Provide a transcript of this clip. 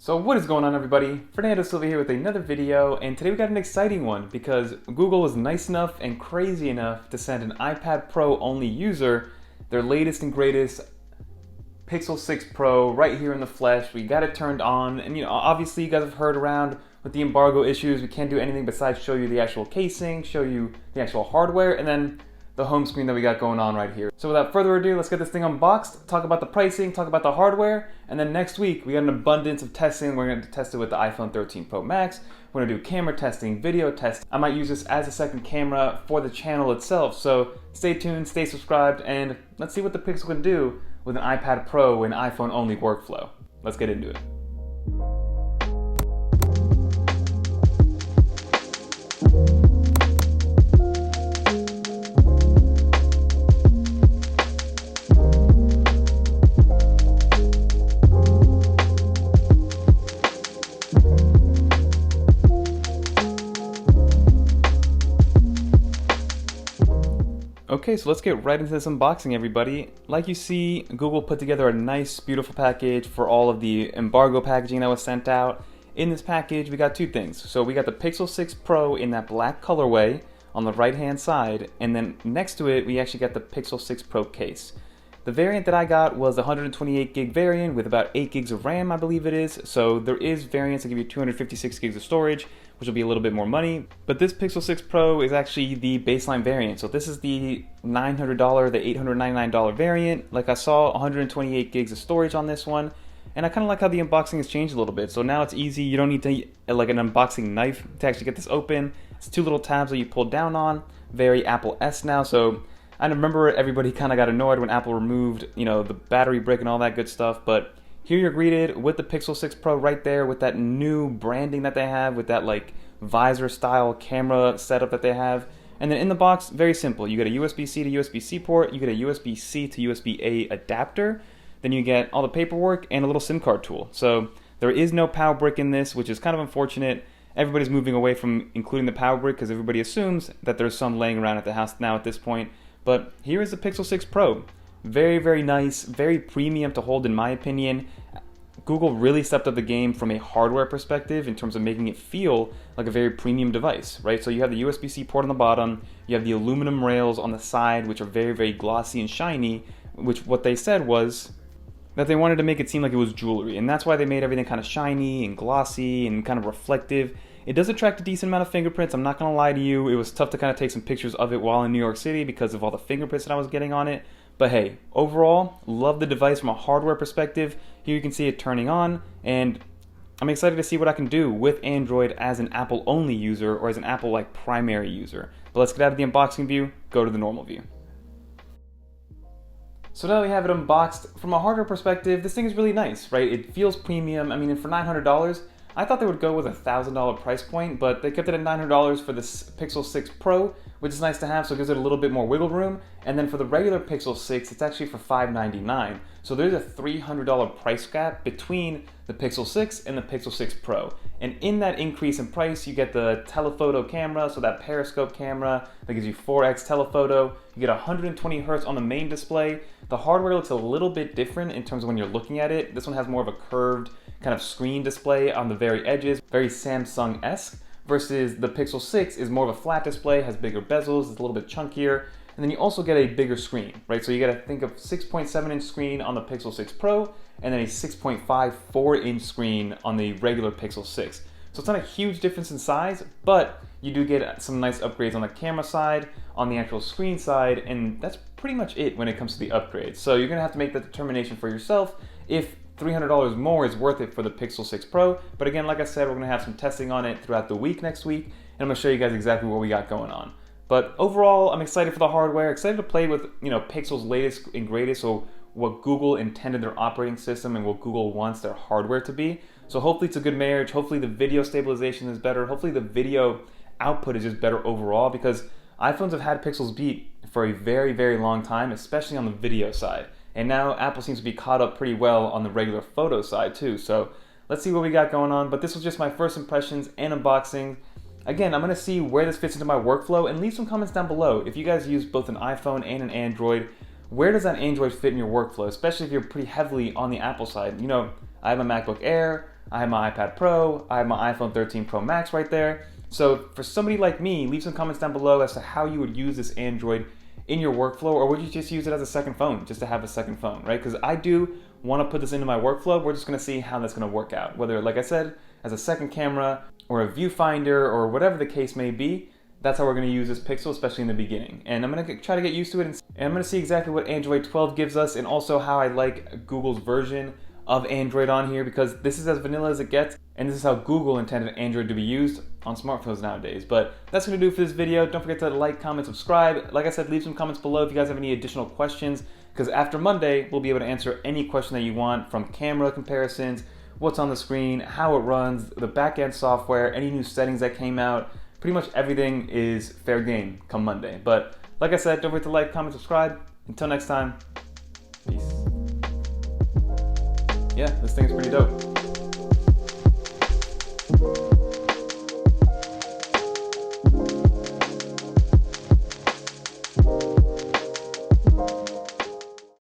So what is going on, everybody? Fernando Silva here with another video, and today we got an exciting one because Google was nice enough and crazy enough to send an iPad Pro only user their latest and greatest Pixel 6 Pro right here in the flesh. We got it turned on, and obviously you guys have heard around with the embargo issues, we can't do anything besides show you the actual casing, show you the actual hardware, and then the home screen that we got going on right here. So without further ado, let's get this thing unboxed, talk about the pricing, talk about the hardware, and then next week we got an abundance of testing. We're going to test it with the iPhone 13 Pro Max. We're going to do camera testing, video testing. I might use this as a second camera for the channel itself. So stay tuned, stay subscribed, and let's see what the Pixel can do with an iPad Pro and iPhone only workflow. Let's get into it. Okay, so let's get right into this unboxing, everybody. Like you see, Google put together a nice, beautiful package for all of the embargo packaging that was sent out. In this package, we got two things. So we got the Pixel 6 Pro in that black colorway on the right-hand side, and then next to it, we actually got the Pixel 6 Pro case. The variant that I got was the 128 gig variant with about 8 gigs of RAM, I believe it is. So there is variants that give you 256 gigs of storage, which will be a little bit more money. But this Pixel 6 Pro is actually the baseline variant. So this is the $900, the $899 variant. Like I saw, 128 gigs of storage on this one. And I kind of like how the unboxing has changed a little bit. So now it's easy. You don't need to like an unboxing knife to actually get this open. It's two little tabs that you pull down on. Very Apple-esque now. So I remember everybody kind of got annoyed when Apple removed, the battery brick and all that good stuff. But here you're greeted with the Pixel 6 Pro right there with that new branding that they have, with that like visor style camera setup that they have. And then in the box, very simple. You get a USB-C to USB-C port, you get a USB-C to USB-A adapter, then you get all the paperwork and a little SIM card tool. So there is no power brick in this, which is kind of unfortunate. Everybody's moving away from including the power brick because everybody assumes that there's some laying around at the house now at this point. But here is the Pixel 6 Pro. Very, very nice, very premium to hold in my opinion. Google really stepped up the game from a hardware perspective in terms of making it feel like a very premium device, right? So you have the USB-C port on the bottom, you have the aluminum rails on the side, which are very, very glossy and shiny, which what they said was that they wanted to make it seem like it was jewelry, and that's why they made everything kind of shiny and glossy and kind of reflective. It does attract a decent amount of fingerprints, I'm not going to lie to you. It was tough to kind of take some pictures of it while in New York City because of all the fingerprints that I was getting on it. But hey, overall, love the device from a hardware perspective. Here you can see it turning on, and I'm excited to see what I can do with Android as an Apple-only user or as an Apple-like primary user. But let's get out of the unboxing view, go to the normal view. So now we have it unboxed. From a hardware perspective, this thing is really nice, right? It feels premium. I mean, for $900, I thought they would go with a $1,000 price point, but they kept it at $900 for this Pixel 6 Pro, which is nice to have, so it gives it a little bit more wiggle room. And then for the regular Pixel 6, it's actually for $599. So there's a $300 price gap between the Pixel 6 and the Pixel 6 Pro. And in that increase in price, you get the telephoto camera, so that periscope camera that gives you 4x telephoto. You get 120 Hz on the main display. The hardware looks a little bit different in terms of when you're looking at it. This one has more of a curved kind of screen display on the very edges, very Samsung-esque, versus the Pixel 6 is more of a flat display, has bigger bezels, it's a little bit chunkier, and then you also get a bigger screen, right? So you gotta think of 6.7-inch screen on the Pixel 6 Pro, and then a 6.54-inch screen on the regular Pixel 6. So it's not a huge difference in size, but you do get some nice upgrades on the camera side, on the actual screen side, and that's pretty much it when it comes to the upgrades. So you're gonna have to make that determination for yourself if $300 more is worth it for the Pixel 6 Pro. But again, like I said, we're gonna have some testing on it throughout the week next week, and I'm gonna show you guys exactly what we got going on. But overall, I'm excited for the hardware, excited to play with Pixel's latest and greatest, so what Google intended their operating system and what Google wants their hardware to be. So hopefully it's a good marriage, hopefully the video stabilization is better, hopefully the video output is just better overall, because iPhones have had Pixels beat for a very, very long time, especially on the video side. And now Apple seems to be caught up pretty well on the regular photo side too. So let's see what we got going on. But this was just my first impressions and unboxing. Again, I'm going to see where this fits into my workflow, and leave some comments down below. If you guys use both an iPhone and an Android, where does that Android fit in your workflow, especially if you're pretty heavily on the Apple side? I have a MacBook Air, I have my iPad Pro, I have my iPhone 13 Pro Max right there. So for somebody like me, leave some comments down below as to how you would use this Android in your workflow, or would you just use it as a second phone, just to have a second phone, right? Because I do want to put this into my workflow. We're just going to see how that's going to work out. Whether, like I said, as a second camera or a viewfinder or whatever the case may be, that's how we're going to use this Pixel, especially in the beginning. And I'm going to try to get used to it, and I'm going to see exactly what Android 12 gives us, and also how I like Google's version of Android on here, because this is as vanilla as it gets, and this is how Google intended Android to be used on smartphones nowadays. But that's going to do for this video. Don't forget to like, comment, subscribe. Like I said, leave some comments below if you guys have any additional questions, because after Monday, we'll be able to answer any question that you want, from camera comparisons, what's on the screen, how it runs, the back-end software, any new settings that came out. Pretty much everything is fair game come Monday. But like I said, don't forget to like, comment, subscribe. Until next time, peace. Yeah, this thing's pretty dope.